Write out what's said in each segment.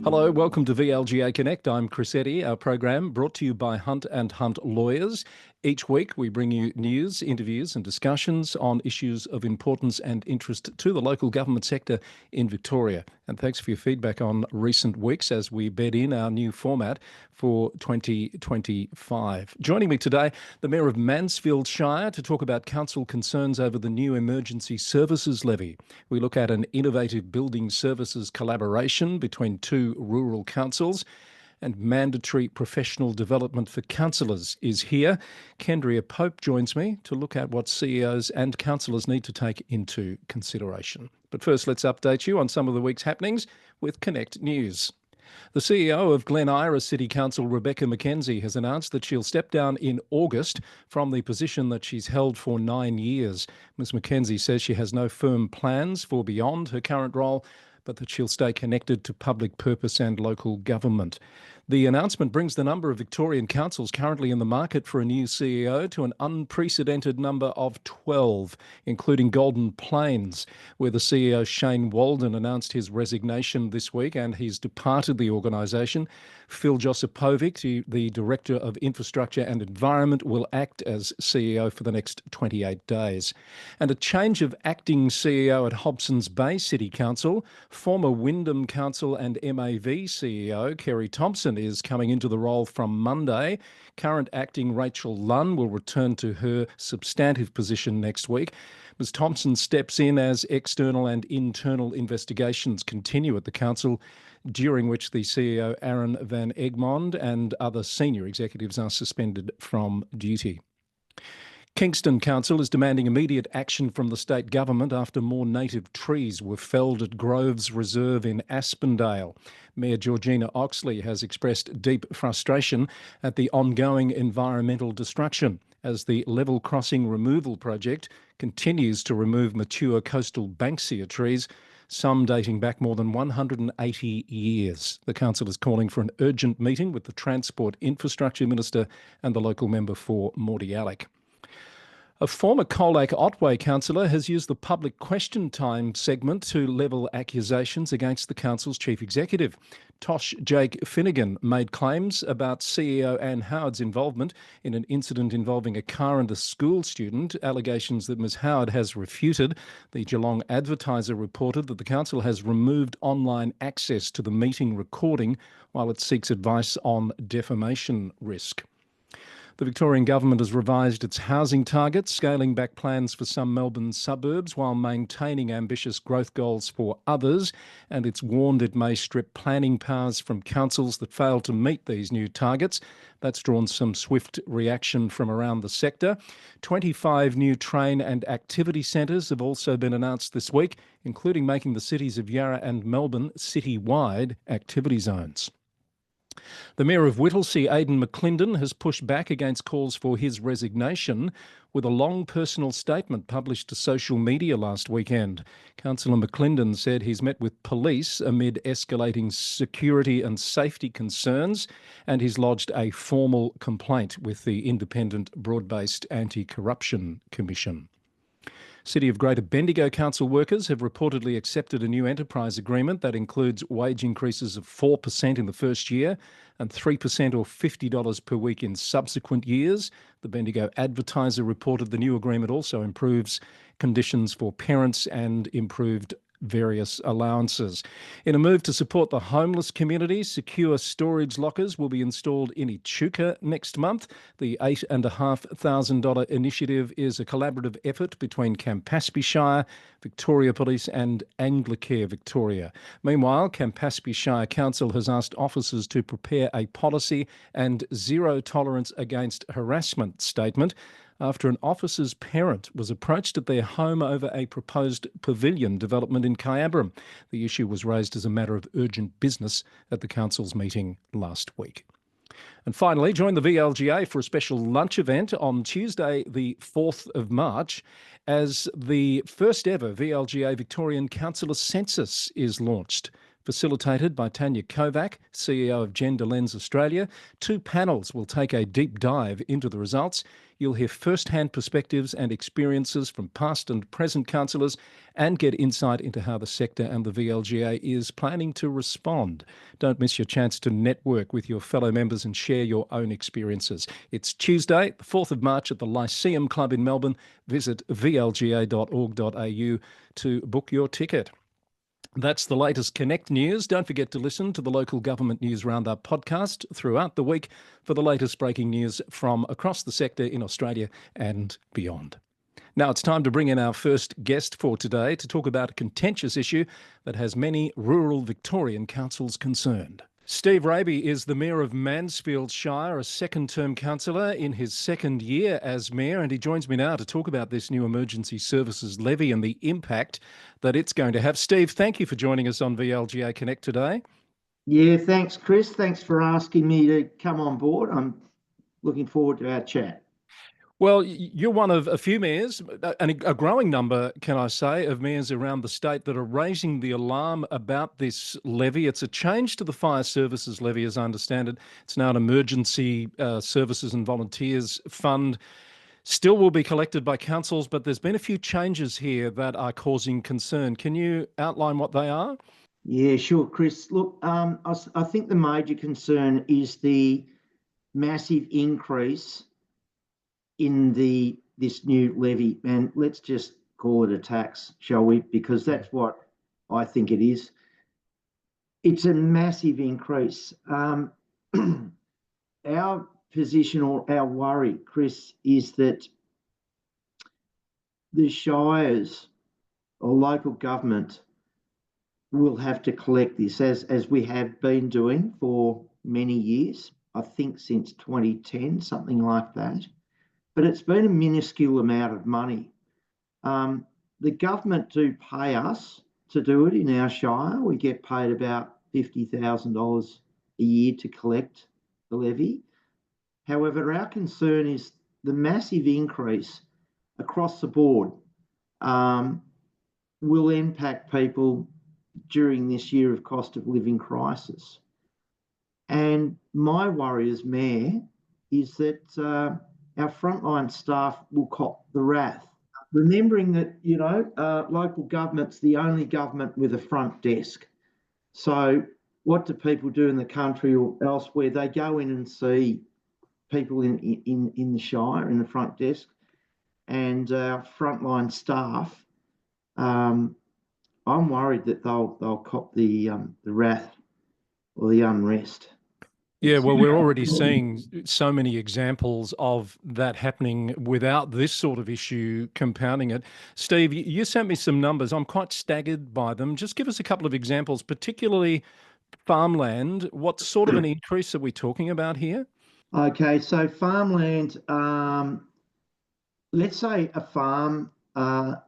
Hello, welcome to VLGA Connect. I'm Chris Eddy. Our program brought to you by Hunt and Hunt Lawyers. Each week we bring you news, interviews and discussions on issues of importance and interest to the local government sector in Victoria. And thanks for your feedback on recent weeks as we bed in our new format for 2025. Joining me today, the Mayor of Mansfield Shire to talk about council concerns over the new emergency services levy. We look at an innovative building services collaboration between two rural councils, and mandatory professional development for councillors is here. Kendrea Pope joins me to look at what CEOs and councillors need to take into consideration. But first, let's update you on some of the week's happenings with Connect News. The CEO of Glen Eira City Council, Rebecca McKenzie, has announced that she'll step down in August from the position that she's held for 9 years. Ms McKenzie says she has no firm plans for beyond her current role, but that she'll stay connected to public purpose and local government. The announcement brings the number of Victorian councils currently in the market for a new CEO to an unprecedented number of 12, including Golden Plains, where the CEO Shane Walden announced his resignation this week and he's departed the organisation. Phil Josipovic, the Director of Infrastructure and Environment, will act as CEO for the next 28 days. And a change of acting CEO at Hobsons Bay City Council. Former Wyndham Council and MAV CEO Kerry Thompson is coming into the role from Monday. Current acting Rachel Lunn will return to her substantive position next week. Ms Thompson steps in as external and internal investigations continue at the council, during which the CEO Aaron van Egmond and other senior executives are suspended from duty. Kingston Council is demanding immediate action from the state government after more native trees were felled at Groves Reserve in Aspendale. Mayor Georgina Oxley has expressed deep frustration at the ongoing environmental destruction as the level crossing removal project continues to remove mature coastal banksia trees, some dating back more than 180 years. The council is calling for an urgent meeting with the Transport Infrastructure Minister and the local member for Mordialloc. A former Colac Otway councillor has used the public question time segment to level accusations against the council's chief executive. Tosh Jake Finnegan made claims about CEO Anne Howard's involvement in an incident involving a car and a school student, allegations that Ms Howard has refuted. The Geelong Advertiser reported that the council has removed online access to the meeting recording while it seeks advice on defamation risk. The Victorian government has revised its housing targets, scaling back plans for some Melbourne suburbs while maintaining ambitious growth goals for others, and it's warned it may strip planning powers from councils that fail to meet these new targets. That's drawn some swift reaction from around the sector. 25 new train and activity centres have also been announced this week, including making the cities of Yarra and Melbourne city-wide activity zones. The Mayor of Whittlesea, Aidan McClindon, has pushed back against calls for his resignation with a long personal statement published to social media last weekend. Councillor McClindon said he's met with police amid escalating security and safety concerns, and he's lodged a formal complaint with the Independent Broad-Based Anti-Corruption Commission. City of Greater Bendigo Council workers have reportedly accepted a new enterprise agreement that includes wage increases of 4% in the first year and 3% or $50 per week in subsequent years. The Bendigo Advertiser reported the new agreement also improves conditions for parents and improved various allowances. In a move to support the homeless community, secure storage lockers will be installed in Echuca next month. The $8,500 initiative is a collaborative effort between Campaspe Shire, Victoria Police and Anglicare Victoria. Meanwhile, Campaspe Shire Council has asked officers to prepare a policy and zero tolerance against harassment statement after an officer's parent was approached at their home over a proposed pavilion development in Kyabram. The issue was raised as a matter of urgent business at the council's meeting last week. And finally, join the VLGA for a special lunch event on Tuesday, the 4th of March, as the first ever VLGA Victorian Councillor Census is launched. facilitated by Tanya Kovac, CEO of Gender Lens Australia. 2 panels will take a deep dive into the results. You'll hear first-hand perspectives and experiences from past and present councillors and get insight into how the sector and the VLGA is planning to respond. Don't miss your chance to network with your fellow members and share your own experiences. It's Tuesday, the 4th of March at the Lyceum Club in Melbourne. Visit vlga.org.au to book your ticket. That's the latest Connect news. Don't forget to listen to the Local Government News Roundup podcast throughout the week for the latest breaking news from across the sector in Australia and beyond. Now it's time to bring in our first guest for today to talk about a contentious issue that has many rural Victorian councils concerned. Steve Rabie is the Mayor of Mansfield Shire, a second-term councillor in his second year as Mayor, and he joins me now to talk about this new emergency services levy and the impact that it's going to have. Steve, thank you for joining us on VLGA Connect today. Yeah, thanks, Chris. Thanks for asking me to come on board. I'm looking forward to our chat. Well, you're one of a few mayors, and a growing number, can I say, of mayors around the state that are raising the alarm about this levy. It's a change to the fire services levy, as I understand it. It's now an emergency services and volunteers fund. Still will be collected by councils, but there's been a few changes here that are causing concern. Can you outline what they are? Yeah, sure, Chris. Look, I think the major concern is the massive increase in this new levy, and let's just call it a tax, shall we? Because that's what I think it is. It's a massive increase. Our position, or our worry, Chris, is that the shires or local government will have to collect this as we have been doing for many years. I think since 2010, something like that. But it's been a minuscule amount of money. The government do pay us to do it in our shire. We get paid about $50,000 a year to collect the levy. However, our concern is the massive increase across the board will impact people during this year of cost of living crisis. And my worry as Mayor is that our frontline staff will cop the wrath. Remembering that, local government's the only government with a front desk. So what do people do in the country or elsewhere? They go in and see people in the shire, in the front desk, and our frontline staff, I'm worried that they'll cop the wrath or the unrest. Yeah, well, we're already seeing so many examples of that happening without this sort of issue compounding it. Steve, you sent me some numbers. I'm quite staggered by them. Just give us a couple of examples, particularly farmland. What sort of an increase are we talking about here? Okay, so farmland, let's say a farm, a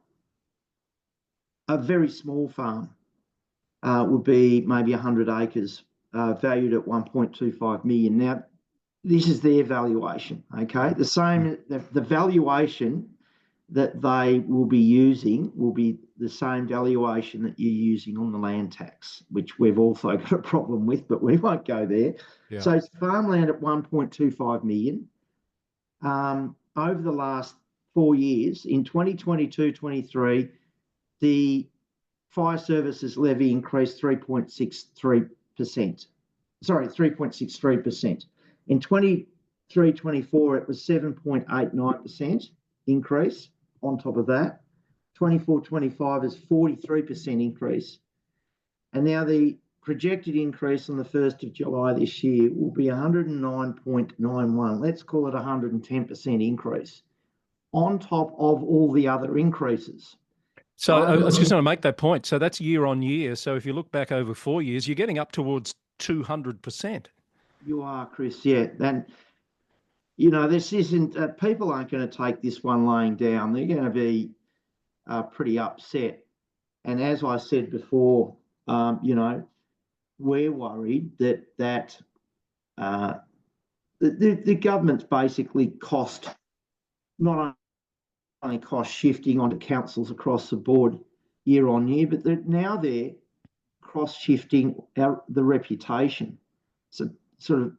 very small farm would be maybe 100 acres. Valued at 1.25 million. Now, this is their valuation, okay? The valuation that they will be using will be the same valuation that you're using on the land tax, which we've also got a problem with, but we won't go there. Yeah. So it's farmland at 1.25 million. Over the last 4 years, in 2022-23, the fire services levy increased 3.63%. 3.63%. In 23-24, it was 7.89% increase on top of that. 24-25 is 43% increase. And now the projected increase on the 1st of July this year will be 109.91. Let's call it 110% increase on top of all the other increases. So I was just going to make that point. So that's year on year. So if you look back over 4 years, you're getting up towards 200%. You are, Chris, yeah. And, this isn't, people aren't going to take this one laying down. They're going to be pretty upset. And as I said before, we're worried that the government's basically not only cost shifting onto councils across the board year on year, but now they're cross-shifting the reputation. So sort of,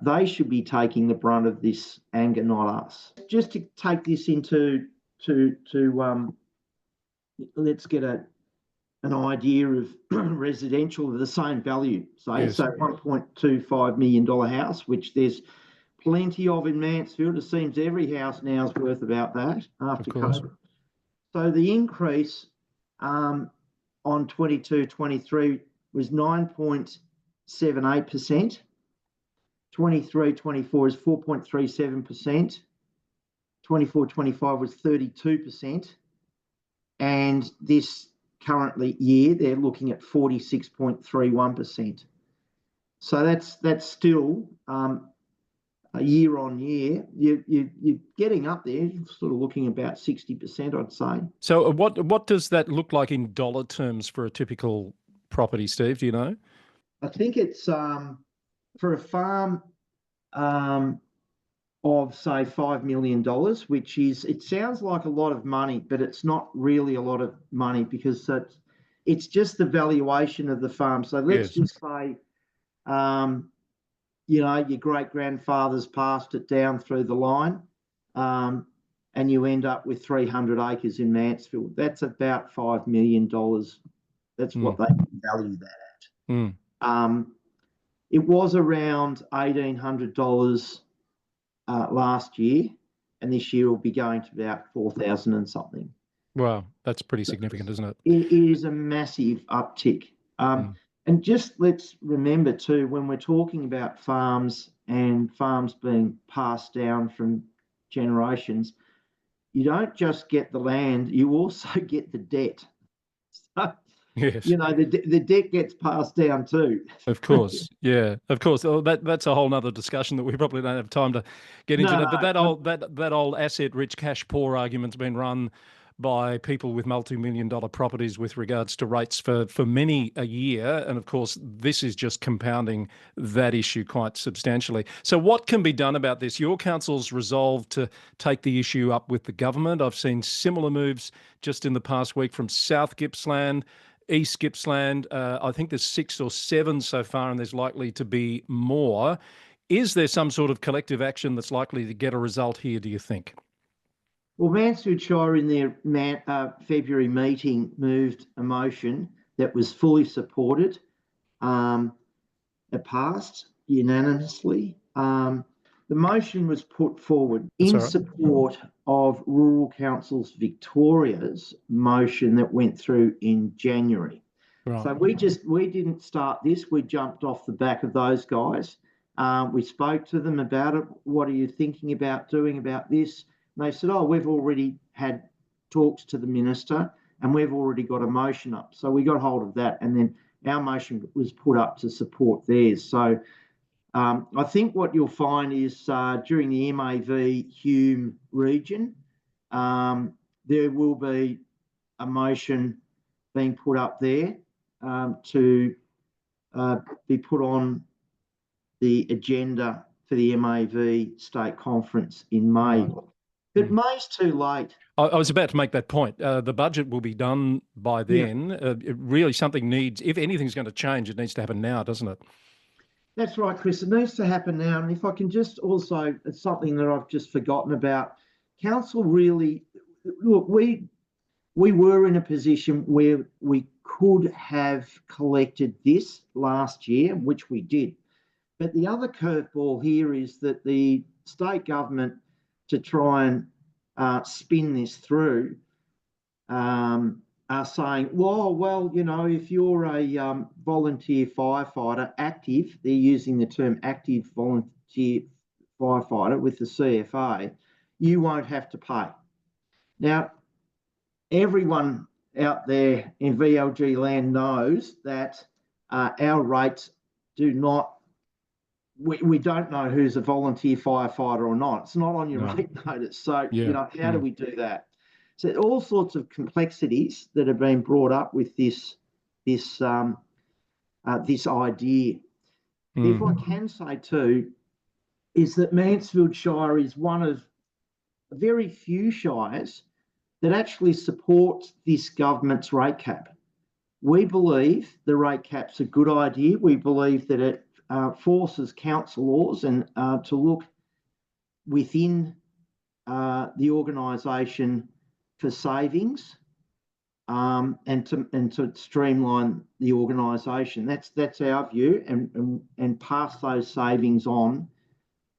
they should be taking the brunt of this anger, not us. Just to take this into let's get an idea of residential of the same value, say, Yes. so $1.25 million house, which there's plenty of in Mansfield. It seems every house now is worth about that after COVID. So the increase on 22-23 was 9.78%. 23-24 is 4.37%. 24-25 was 32%. And this currently year, they're looking at 46.31%. So that's still year on year. You're getting up there, you're sort of looking about 60%, I'd say. So what does that look like in dollar terms for a typical property, Steve? Do you know? I think it's for a farm of, say, $5 million, which is, it sounds like a lot of money, but it's not really a lot of money because it's just the valuation of the farm. So let's just say, your great-grandfather's passed it down through the line, and you end up with 300 acres in Mansfield. That's about $5 million. That's what they value that at. It was around $1,800 last year, and this year will be going to about 4,000 and something. Wow, that's pretty significant, isn't it? It is a massive uptick. And just let's remember too, when we're talking about farms and farms being passed down from generations, you don't just get the land, you also get the debt. So, yes. The debt gets passed down too. Of course, yeah, of course. Oh, that's a whole nother discussion that we probably don't have time to get into. But that old asset-rich, cash-poor argument's been run by people with multi-million-dollar properties with regards to rates for many a year, and of course, this is just compounding that issue quite substantially. So, what can be done about this? Your council's resolved to take the issue up with the government. I've seen similar moves just in the past week from South Gippsland, East Gippsland. I think there's 6 or 7 so far, and there's likely to be more. Is there some sort of collective action that's likely to get a result here, do you think? Well, Mansfield Shire in their February meeting moved a motion that was fully supported. It passed unanimously. The motion was put forward in support of Rural Councils Victoria's motion that went through in January. Right. So we didn't start this. We jumped off the back of those guys. We spoke to them about it. What are you thinking about doing about this? And they said, we've already had talks to the minister and we've already got a motion up. So we got hold of that, and then our motion was put up to support theirs. So I think what you'll find is during the MAV Hume region, there will be a motion being put up there to be put on the agenda for the MAV state conference in May. But May's too late. I was about to make that point. The budget will be done by then. Really, something needs, if anything's going to change, it needs to happen now, doesn't it? That's right, Chris. It needs to happen now. And if I can just also, it's something that I've just forgotten about. Council really, look, we were in a position where we could have collected this last year, which we did. But the other curveball here is that the state government, to try and spin this through, are saying, well, if you're a volunteer firefighter, active, they're using the term active volunteer firefighter with the CFA, you won't have to pay. Now, everyone out there in VLG land knows that our rates do not, we don't know who's a volunteer firefighter or not. It's not on your rate notice. So, how do we do that? So all sorts of complexities that have been brought up with this idea. If I can say too, is that Mansfield Shire is one of very few shires that actually supports this government's rate cap. We believe the rate cap's a good idea. We believe that it forces councillors and to look within the organisation for savings and to streamline the organisation. That's our view, and pass those savings on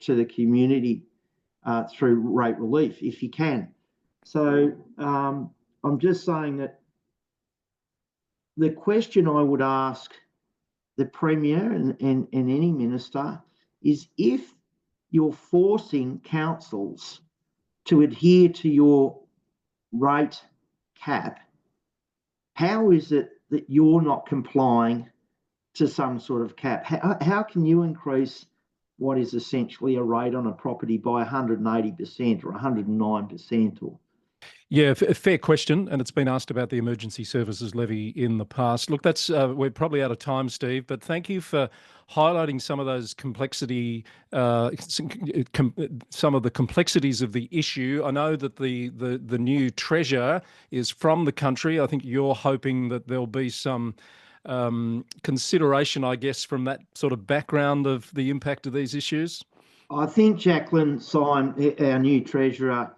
to the community through rate relief if you can. So I'm just saying that the question I would ask the Premier and any minister is, if you're forcing councils to adhere to your rate cap, how is it that you're not complying to some sort of cap? How can you increase what is essentially a rate on a property by 180% or 109% or? Yeah, fair question, and it's been asked about the emergency services levy in the past. Look, that's we're probably out of time, Steve, but thank you for highlighting some of those complexity, some of the complexities of the issue. I know that the new treasurer is from the country. I think you're hoping that there'll be some consideration, I guess, from that sort of background of the impact of these issues. I think Jacqueline Syme, our new treasurer,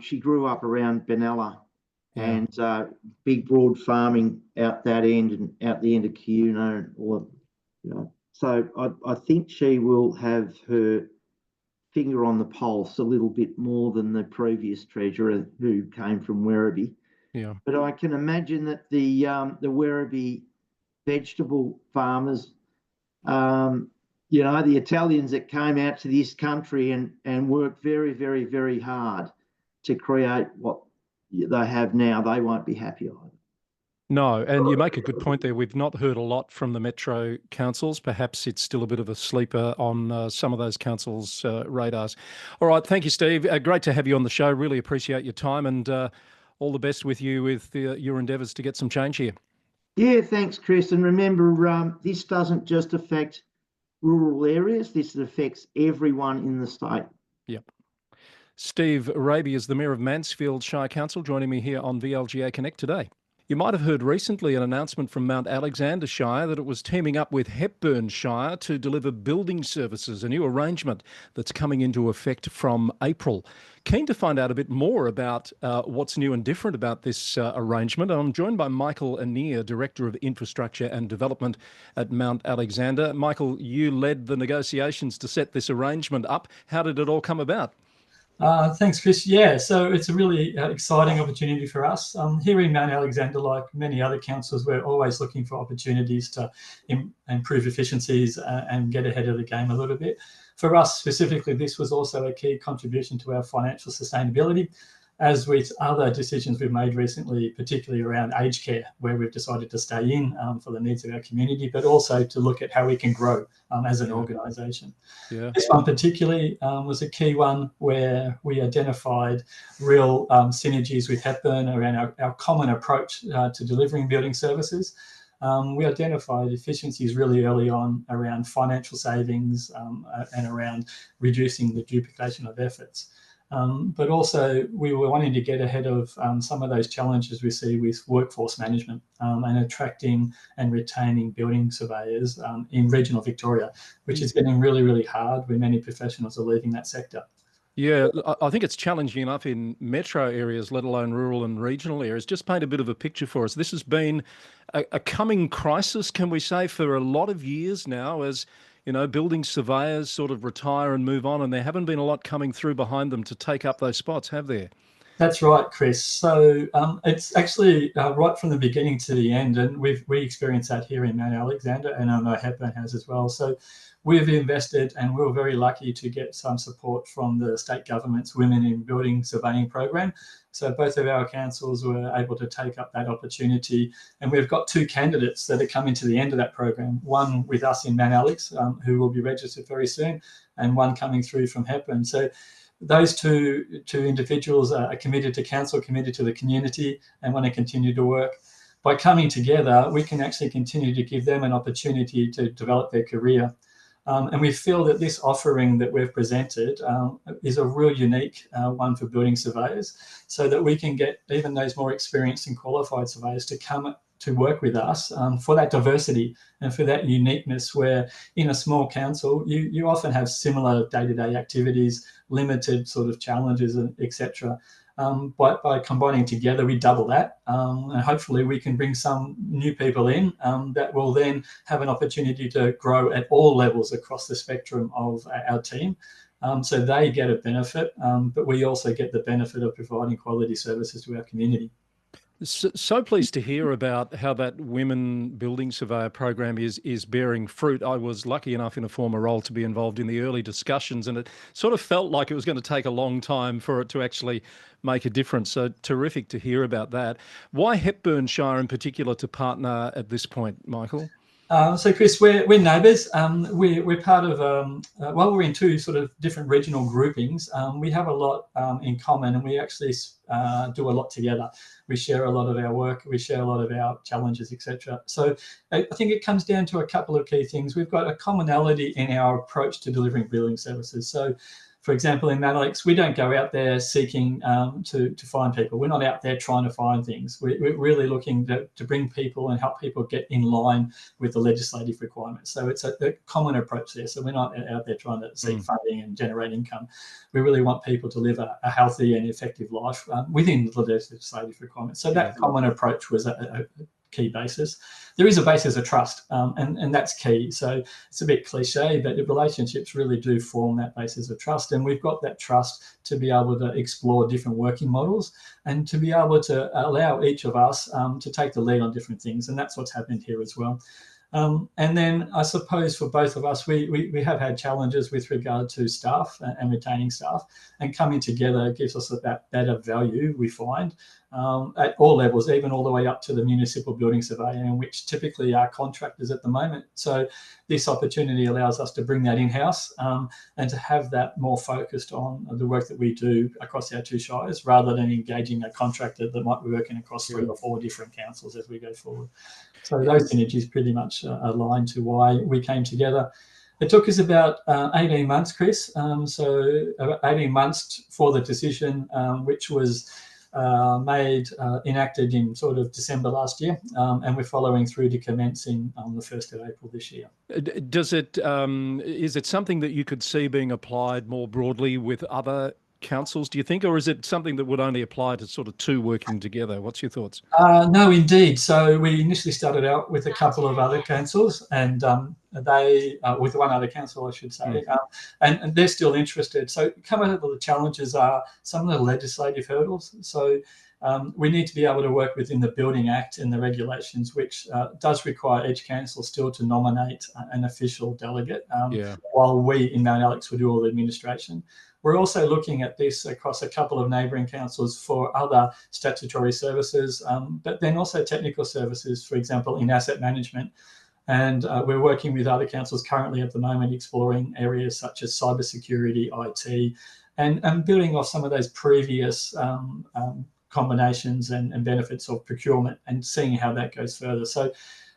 she grew up around Benalla, and big broad farming out that end and out the end of Cuna, so I think she will have her finger on the pulse a little bit more than the previous treasurer who came from Werribee. Yeah. But I can imagine that the Werribee vegetable farmers, the Italians that came out to this country and worked very, very, very hard to create what they have now, they won't be happy either. No, and you make a good point there. We've not heard a lot from the metro councils. Perhaps it's still a bit of a sleeper on some of those councils' radars. All right, thank you, Steve. Great to have you on the show. Really appreciate your time, and all the best with you with your endeavours to get some change here. Yeah, thanks, Chris. And remember, this doesn't just affect rural areas. This affects everyone in the state. Yep. Steve Rabie is the Mayor of Mansfield Shire Council, joining me here on VLGA Connect today. You might have heard recently an announcement from Mount Alexander Shire that it was teaming up with Hepburn Shire to deliver building services, a new arrangement that's coming into effect from April. Keen to find out a bit more about what's new and different about this arrangement. I'm joined by Michael Annear, Director of Infrastructure and Development at Mount Alexander. Michael, you led the negotiations to set this arrangement up. How did it all come about? Thanks, Chris. Yeah, so it's a really exciting opportunity for us. Here in Mount Alexander, like many other councils, we're always looking for opportunities to improve efficiencies and get ahead of the game a little bit. For us specifically, this was also a key contribution to our financial sustainability, as with other decisions we've made recently, particularly around aged care, where we've decided to stay in for the needs of our community, but also to look at how we can grow as an organisation. Yeah. This one particularly was a key one where we identified real synergies with Hepburn around our common approach to delivering building services. We identified efficiencies really early on around financial savings and around reducing the duplication of efforts. But also we were wanting to get ahead of some of those challenges we see with workforce management and attracting and retaining building surveyors in regional Victoria, which is getting really, really hard when many professionals are leaving that sector. Yeah, I think it's challenging enough in metro areas, let alone rural and regional areas. Just paint a bit of a picture for us. This has been a coming crisis, can we say, for a lot of years now, as building surveyors sort of retire and move on, and there haven't been a lot coming through behind them to take up those spots, have there? That's right, Chris. So it's actually right from the beginning to the end, and we experienced that here in Mount Alexander, and I know Hepburn has as well. So we've invested, and we were very lucky to get some support from the state government's Women in Building Surveying program. So both of our councils were able to take up that opportunity, and we've got two candidates that are coming to the end of that program. One with us in Mount Alex, who will be registered very soon, and one coming through from Hepburn. So those two individuals are committed to council, committed to the community, and want to continue to work. By coming together, we can actually continue to give them an opportunity to develop their career. And we feel that this offering that we've presented is a real unique one for building surveyors, so that we can get even those more experienced and qualified surveyors to come to work with us for that diversity and for that uniqueness, where in a small council, you often have similar day-to-day activities, limited sort of challenges, and etc. But by combining together, we double that, and hopefully we can bring some new people in that will then have an opportunity to grow at all levels across the spectrum of our team. So they get a benefit, but we also get the benefit of providing quality services to our community. So pleased to hear about how that Women Building Surveyor program is bearing fruit. I was lucky enough in a former role to be involved in the early discussions, and it sort of felt like it was going to take a long time for it to actually make a difference. So terrific to hear about that. Why Hepburn Shire in particular to partner at this point, Michael? So Chris, we're neighbours. We're part of, well, we're in two sort of different regional groupings. We have a lot in common, and we actually do a lot together. We share a lot of our work, we share a lot of our challenges, etc. So I think it comes down to a couple of key things. We've got a commonality in our approach to delivering building services. So for example, in Mount Alex, we don't go out there seeking to find people. We're not out there trying to find things. We're really looking to bring people and help people get in line with the legislative requirements. So it's a common approach there. So we're not out there trying to seek funding and generate income. We really want people to live a healthy and effective life within the legislative requirements. So that common approach was a key basis. There is a basis of trust, and that's key. So it's a bit cliche, but the relationships really do form that basis of trust. And we've got that trust to be able to explore different working models and to be able to allow each of us to take the lead on different things. And that's what's happened here as well. And then I suppose for both of us, we have had challenges with regard to staff and retaining staff, and coming together gives us that better value, we find, at all levels, even all the way up to the municipal building surveyor, which typically are contractors at the moment. So this opportunity allows us to bring that in-house and to have that more focused on the work that we do across our two shires, rather than engaging a contractor that might be working across 3 or 4 different councils as we go forward. So those synergies pretty much align to why we came together. It took us about 18 months, Chris. So about 18 months for the decision, which was enacted in sort of December last year, and we're following through to commencing on the 1st of April this year. Does it, is it something that you could see being applied more broadly with other councils, do you think, or is it something that would only apply to sort of 2 working together? What's your thoughts? No, indeed. So we initially started out with a couple of other councils, and they, with one other council, I should say, and they're still interested. So some of the challenges are some of the legislative hurdles. So we need to be able to work within the Building Act and the regulations, which does require each council still to nominate an official delegate, while we in Mount Alex will do all the administration. We're also looking at this across a couple of neighbouring councils for other statutory services, but then also technical services, for example, in asset management. And we're working with other councils currently at the moment, exploring areas such as cybersecurity, IT, and building off some of those previous combinations and benefits of procurement, and seeing how that goes further. So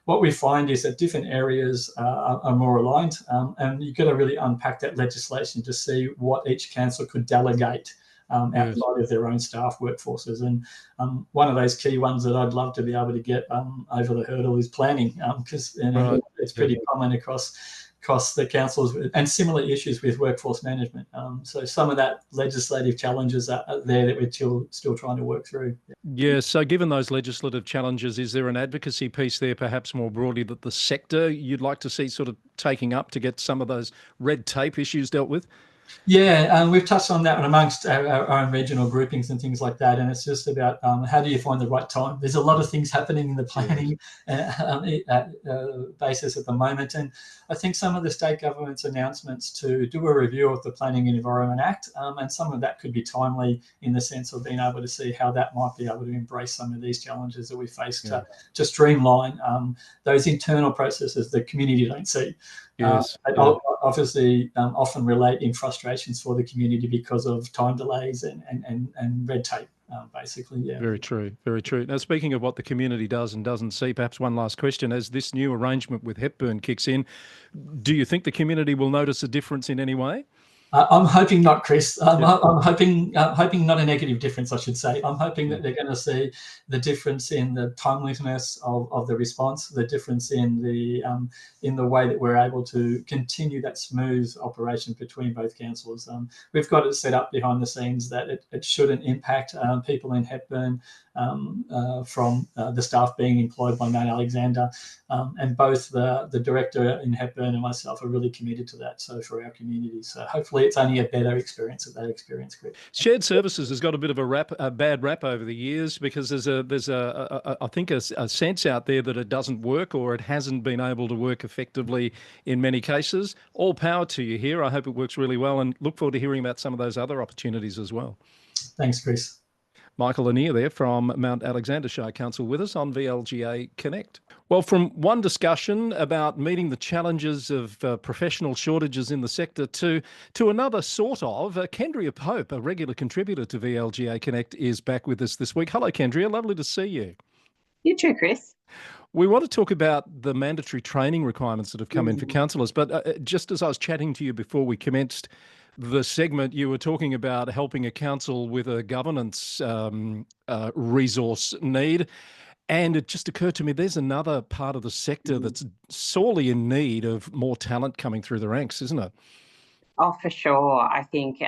what we find is that different areas are more aligned, and you've got to really unpack that legislation to see what each council could delegate outside of their own staff workforces. And one of those key ones that I'd love to be able to get over the hurdle is planning, because it's pretty common across the councils, and similar issues with workforce management. So some of that legislative challenges are there that we're still trying to work through. Yeah, so given those legislative challenges, is there an advocacy piece there, perhaps more broadly, that the sector you'd like to see sort of taking up to get some of those red tape issues dealt with? Yeah, we've touched on that amongst our own regional groupings and things like that, and it's just about how do you find the right time. There's a lot of things happening in the planning basis at the moment, and I think some of the state government's announcements to do a review of the Planning and Environment Act, and some of that could be timely in the sense of being able to see how that might be able to embrace some of these challenges that we face to streamline those internal processes the community don't see. Obviously often relate in frustrations for the community because of time delays and red tape, basically. Very true, very true. Now, speaking of what the community does and doesn't see, perhaps one last question. As this new arrangement with Hepburn kicks in, do you think the community will notice a difference in any way? I'm hoping not, Chris. I'm hoping not a negative difference, I should say. I'm hoping that they're going to see the difference in the timeliness of the response, the difference in the way that we're able to continue that smooth operation between both councils. We've got it set up behind the scenes that it shouldn't impact people in Hepburn from the staff being employed by Mount Alexander, and both the director in Hepburn and myself are really committed to that. So for our community, so hopefully it's only a better experience of that experience, Chris. Shared services has got a bit of a bad rap over the years because there's I think a sense out there that it doesn't work or it hasn't been able to work effectively in many cases. All power to you here. I hope it works really well and look forward to hearing about some of those other opportunities as well. Thanks, Chris. Michael Annear there from Mount Alexander Shire Council with us on VLGA Connect. Well, from one discussion about meeting the challenges of professional shortages in the sector to another sort of, Kendrea Pope, a regular contributor to VLGA Connect, is back with us this week. Hello, Kendrea. Lovely to see you. You too, Chris. We want to talk about the mandatory training requirements that have come in for councillors, but just as I was chatting to you before we commenced the segment, you were talking about helping a council with a governance resource need. And it just occurred to me, there's another part of the sector that's sorely in need of more talent coming through the ranks, isn't it? Oh, for sure. I think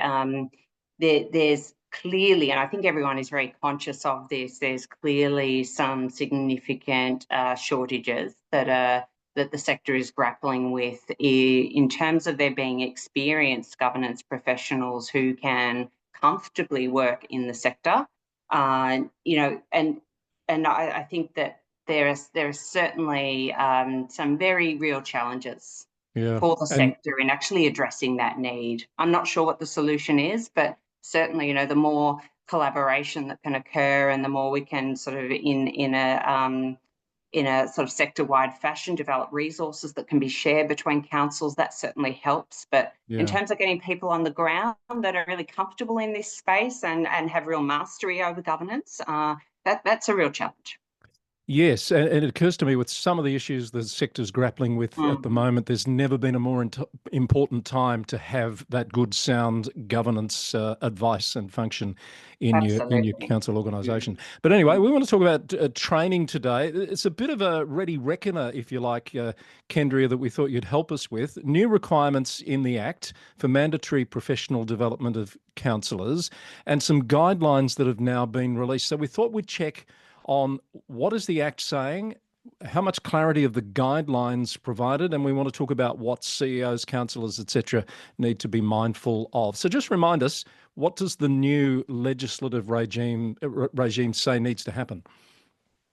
there's clearly, and I think everyone is very conscious of this, there's clearly some significant shortages that the sector is grappling with in terms of there being experienced governance professionals who can comfortably work in the sector. And I think that there are certainly some very real challenges for the sector in actually addressing that need. I'm not sure what the solution is, but certainly, the more collaboration that can occur and the more we can sort of in a sort of sector-wide fashion develop resources that can be shared between councils, that certainly helps. But in terms of getting people on the ground that are really comfortable in this space and have real mastery over governance, that's a real challenge. Yes, and it occurs to me with some of the issues the sector's grappling with at the moment, there's never been a more important time to have that good, sound governance advice and function in your council organisation. But anyway, we want to talk about training today. It's a bit of a ready reckoner, if you like, Kendrea, that we thought you'd help us with. New requirements in the Act for mandatory professional development of councillors and some guidelines that have now been released. So we thought we'd check on what is the Act saying, how much clarity of the guidelines provided, and we want to talk about what CEOs, councillors, etc. need to be mindful of. So just remind us, what does the new legislative regime say needs to happen?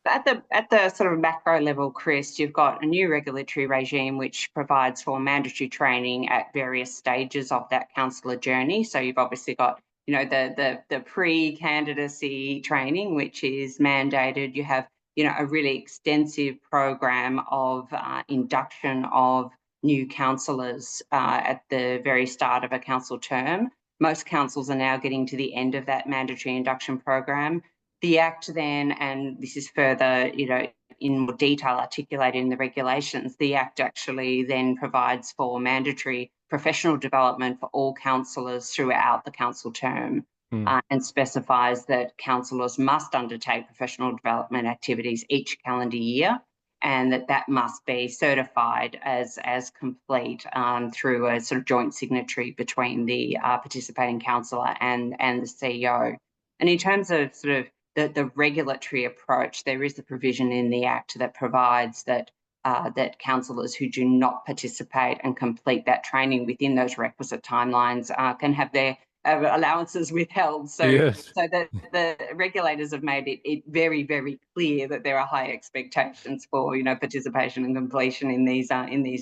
At the sort of macro level, Chris, you've got a new regulatory regime which provides for mandatory training at various stages of that councillor journey. So you've obviously got the pre-candidacy training, which is mandated. You have, a really extensive program of induction of new councillors at the very start of a council term. Most councils are now getting to the end of that mandatory induction program. The Act then, and this is further, in more detail articulated in the regulations, the Act actually then provides for mandatory professional development for all councillors throughout the council term and specifies that councillors must undertake professional development activities each calendar year and that must be certified as complete through a sort of joint signatory between the participating councillor and the CEO. And in terms of sort of the regulatory approach, there is a provision in the Act that provides that councillors who do not participate and complete that training within those requisite timelines can have their allowances withheld. So that the regulators have made it very, very clear that there are high expectations for participation and completion in these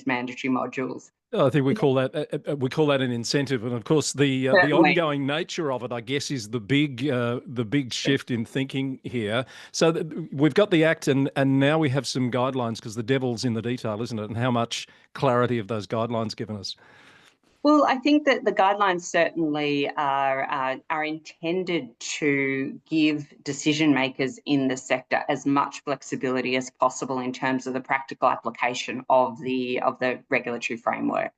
mandatory modules. I think we call that an incentive, and of course the ongoing nature of it, I guess, is the big shift in thinking here. So we've got the Act, and now we have some guidelines because the devil's in the detail, isn't it? And how much clarity have those guidelines given us? Well, I think that the guidelines certainly are intended to give decision makers in the sector as much flexibility as possible in terms of the practical application of the regulatory framework.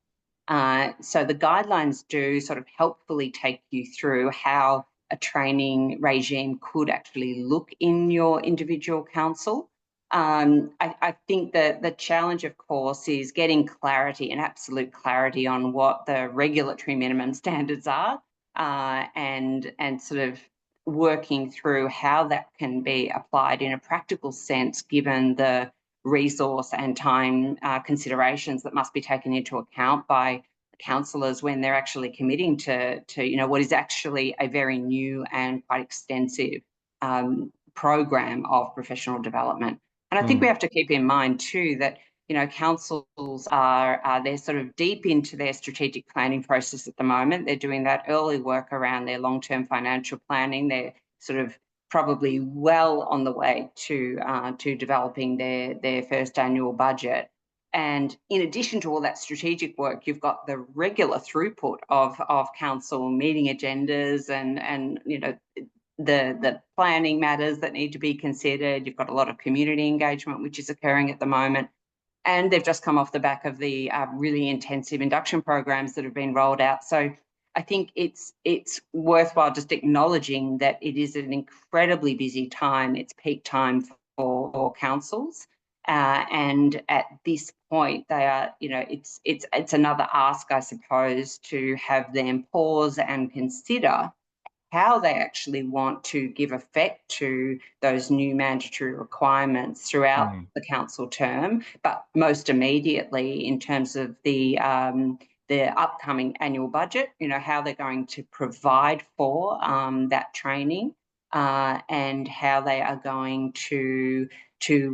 So the guidelines do sort of helpfully take you through how a training regime could actually look in your individual council. I think that the challenge, of course, is getting clarity and absolute clarity on what the regulatory minimum standards are, and sort of working through how that can be applied in a practical sense, given the resource and time considerations that must be taken into account by councillors when they're actually committing to what is actually a very new and quite extensive program of professional development. And I think we have to keep in mind too that councils are they're sort of deep into their strategic planning process at the moment. They're doing that early work around their long-term financial planning. They're sort of probably well on the way to developing their first annual budget. And in addition to all that strategic work, you've got the regular throughput of council meeting agendas and the planning matters that need to be considered. You've got a lot of community engagement, which is occurring at the moment. And they've just come off the back of the really intensive induction programs that have been rolled out. So I think it's worthwhile just acknowledging that it is an incredibly busy time. It's peak time for councils. And at this point, they are, it's another ask, I suppose, to have them pause and consider how they actually want to give effect to those new mandatory requirements throughout the council term, but most immediately in terms of the upcoming annual budget, how they're going to provide for that training and how they are going to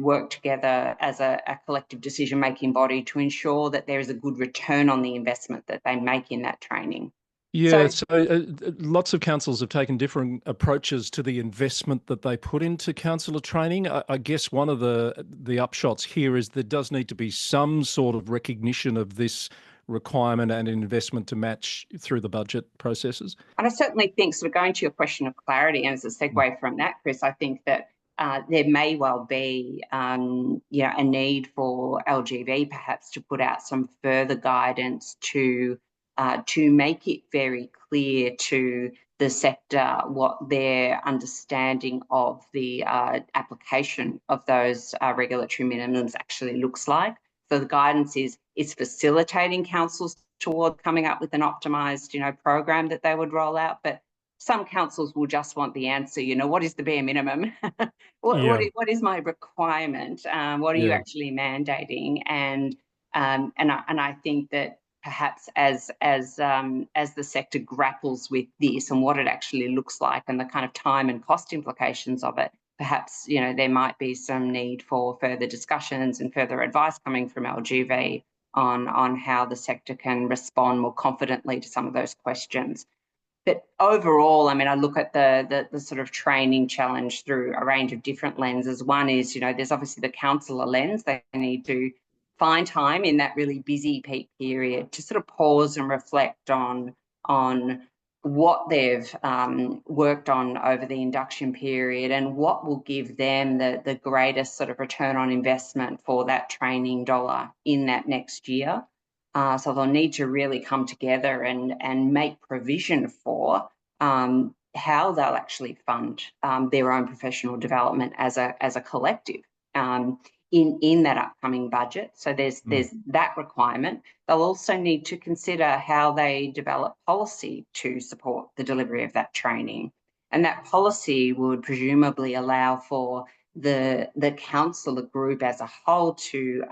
work together as a collective decision-making body to ensure that there is a good return on the investment that they make in that training. Yeah, so lots of councils have taken different approaches to the investment that they put into councillor training. I guess one of the upshots here is there does need to be some sort of recognition of this requirement and investment to match through the budget processes. And I certainly think, sort of going to your question of clarity, and as a segue from that, Chris, I think that there may well be a need for LGV perhaps to put out some further guidance to make it very clear to the sector what their understanding of the application of those regulatory minimums actually looks like. So the guidance is facilitating councils toward coming up with an optimised, program that they would roll out. But some councils will just want the answer, what is the bare minimum? What is my requirement? What are you actually mandating? And I think that perhaps as the sector grapples with this and what it actually looks like and the kind of time and cost implications of it, perhaps there might be some need for further discussions and further advice coming from LGV on how the sector can respond more confidently to some of those questions. But overall, I mean, I look at the sort of training challenge through a range of different lenses. One is, there's obviously the councillor lens. They need to find time in that really busy peak period to sort of pause and reflect on what they've worked on over the induction period and what will give them the greatest sort of return on investment for that training dollar in that next year. So they'll need to really come together and make provision for how they'll actually fund their own professional development as a collective in that upcoming budget. So there's that requirement. They'll also need to consider how they develop policy to support the delivery of that training. And that policy would presumably allow for the councillor group as a whole to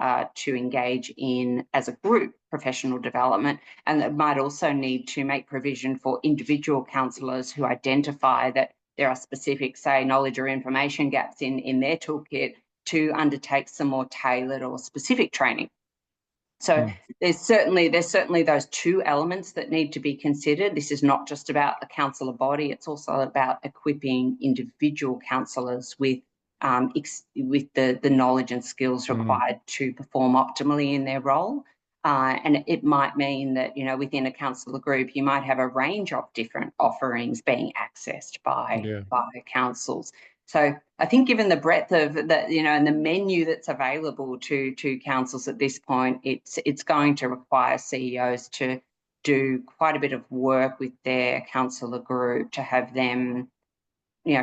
engage in, as a group, professional development, and it might also need to make provision for individual councillors who identify that there are specific, say, knowledge or information gaps in their toolkit to undertake some more tailored or specific training. So there's certainly those two elements that need to be considered. This is not just about the councillor body; it's also about equipping individual councillors with the knowledge and skills required to perform optimally in their role. And it might mean that, within a councillor group, you might have a range of different offerings being accessed by councils. So I think given the breadth of the, and the menu that's available to councils at this point, it's going to require CEOs to do quite a bit of work with their councillor group to have them,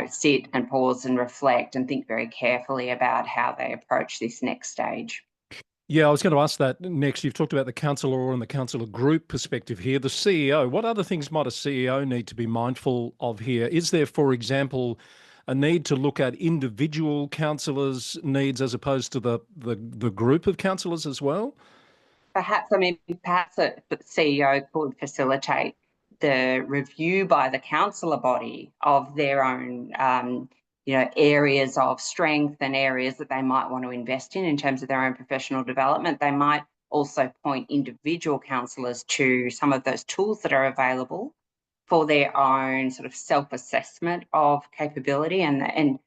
sit and pause and reflect and think very carefully about how they approach this next stage. Yeah, I was going to ask that next. You've talked about the councillor and the councillor group perspective here. The CEO, what other things might a CEO need to be mindful of here? Is there, for example, a need to look at individual councillors' needs as opposed to the group of councillors as well? Perhaps the CEO could facilitate the review by the councillor body of their own, areas of strength and areas that they might want to invest in terms of their own professional development. They might also point individual councillors to some of those tools that are available for their own sort of self-assessment of capability, and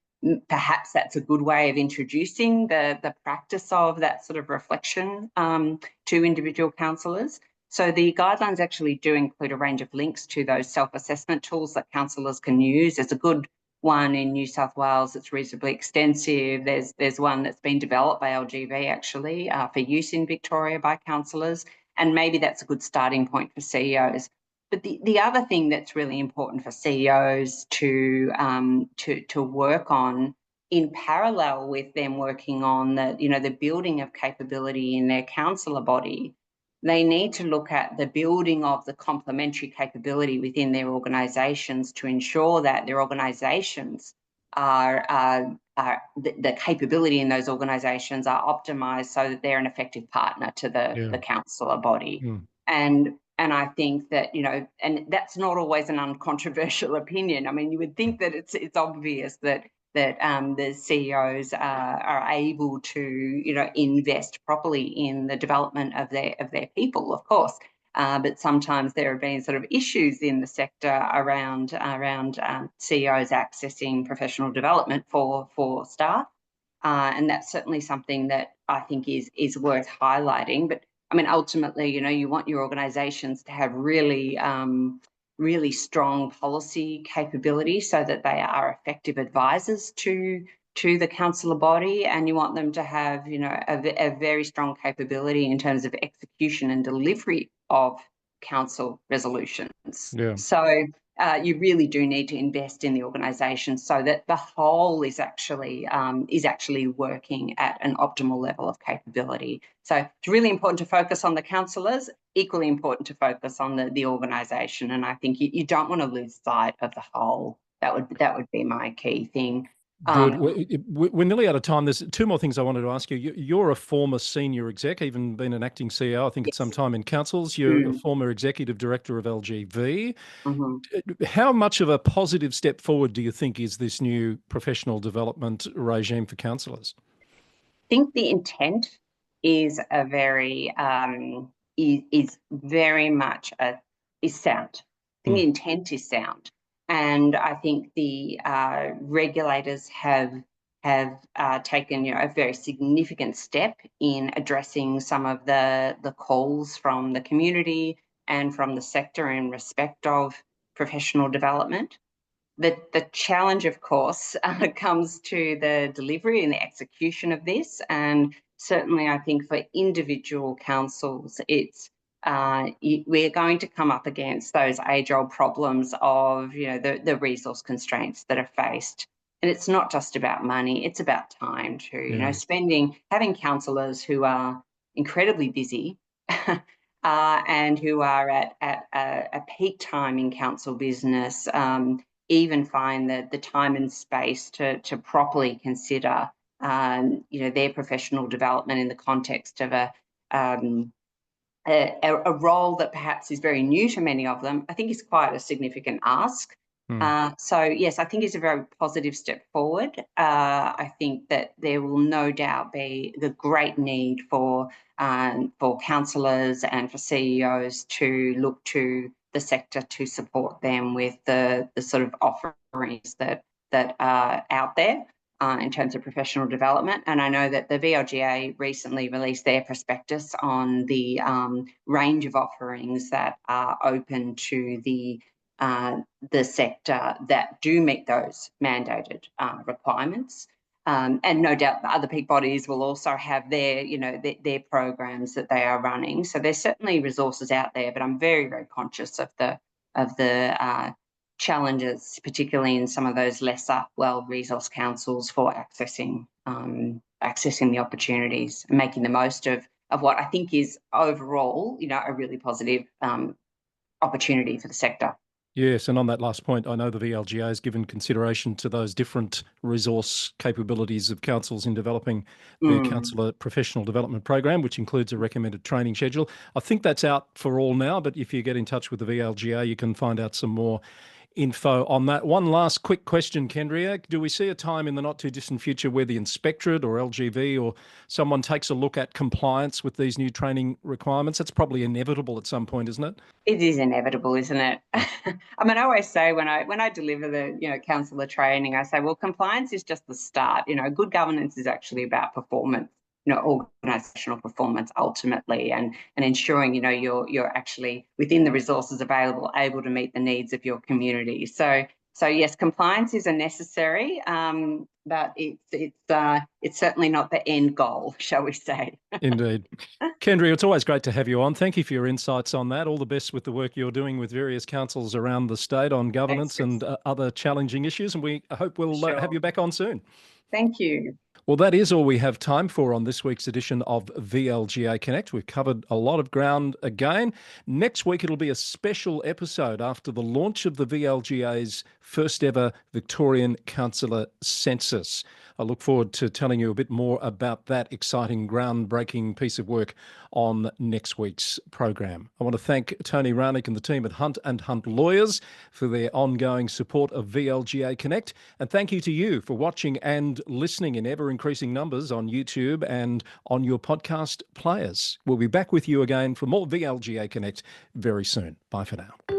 perhaps that's a good way of introducing the practice of that sort of reflection to individual councillors. So the guidelines actually do include a range of links to those self-assessment tools that councillors can use. There's a good one in New South Wales that's reasonably extensive. There's one that's been developed by LGV actually for use in Victoria by councillors, and maybe that's a good starting point for CEOs. But the other thing that's really important for CEOs to work on in parallel with them working on the building of capability in their councillor body, they need to look at the building of the complementary capability within their organisations to ensure that their organisations are the capability in those organisations are optimised so that they're an effective partner to the councillor body. And I think that, and that's not always an uncontroversial opinion. I mean, you would think that it's obvious that the CEOs are able to, invest properly in the development of their people, of course. But sometimes there have been sort of issues in the sector around CEOs accessing professional development for staff. And that's certainly something that I think is worth highlighting. But I mean, ultimately, you want your organisations to have really strong policy capability so that they are effective advisors to the councillor body, and you want them to have, a very strong capability in terms of execution and delivery of council resolutions. Yeah. So you really do need to invest in the organisation so that the whole is actually working at an optimal level of capability. So it's really important to focus on the councillors, equally important to focus on the organisation, and I think you don't want to lose sight of the whole. That would be my key thing. Good. We're nearly out of time. There's two more things I wanted to ask you. You're a former senior exec, even been an acting CEO, I think, at some time in councils. You're a former executive director of LGV. Mm-hmm. How much of a positive step forward do you think is this new professional development regime for councillors? I think the intent is very much is sound. I think the intent is sound. And I think the regulators have taken a very significant step in addressing some of the calls from the community and from the sector in respect of professional development. The challenge, of course, comes to the delivery and the execution of this. And certainly, I think for individual councils, we're going to come up against those age-old problems of the resource constraints that are faced. And it's not just about money; it's about time too. Having councillors who are incredibly busy and who are at a peak time in council business, even find the time and space to properly consider their professional development in the context of a role that perhaps is very new to many of them, I think is quite a significant ask. So yes, I think it's a very positive step forward. I think that there will no doubt be the great need for councillors and for CEOs to look to the sector to support them with the sort of offerings that are out there in terms of professional development. And I know that the VLGA recently released their prospectus on the range of offerings that are open to the the sector that do meet those mandated requirements. And no doubt the other peak bodies will also have their, their programs that they are running. So there's certainly resources out there, but I'm very, very conscious of the challenges, particularly in some of those lesser well-resourced councils, for accessing the opportunities and making the most of what I think is overall, a really positive opportunity for the sector. Yes, and on that last point, I know the VLGA has given consideration to those different resource capabilities of councils in developing their councillor professional development program, which includes a recommended training schedule. I think that's out for all now, but if you get in touch with the VLGA, you can find out some more info on that. One last quick question, Kendrea. Do we see a time in the not too distant future where the inspectorate or LGV or someone takes a look at compliance with these new training requirements? That's probably inevitable at some point, isn't it? It is inevitable, isn't it? I mean, I always say when I deliver the councillor training, I say, well, compliance is just the start. Good governance is actually about performance. Organisational performance ultimately, and ensuring you're actually within the resources available, able to meet the needs of your community. So yes, compliance is a necessary, but it's certainly not the end goal, shall we say? Indeed. Kendrea, it's always great to have you on. Thank you for your insights on that. All the best with the work you're doing with various councils around the state on governance and other challenging issues, and we hope we'll have you back on soon. Thank you. Well, that is all we have time for on this week's edition of VLGA Connect. We've covered a lot of ground again. Next week, it'll be a special episode after the launch of the VLGA's first ever Victorian Councillor Census. I look forward to telling you a bit more about that exciting, groundbreaking piece of work on next week's program. I want to thank Tony Ranick and the team at Hunt and Hunt Lawyers for their ongoing support of VLGA Connect. And thank you to you for watching and listening in ever-increasing numbers on YouTube and on your podcast players. We'll be back with you again for more VLGA Connect very soon. Bye for now.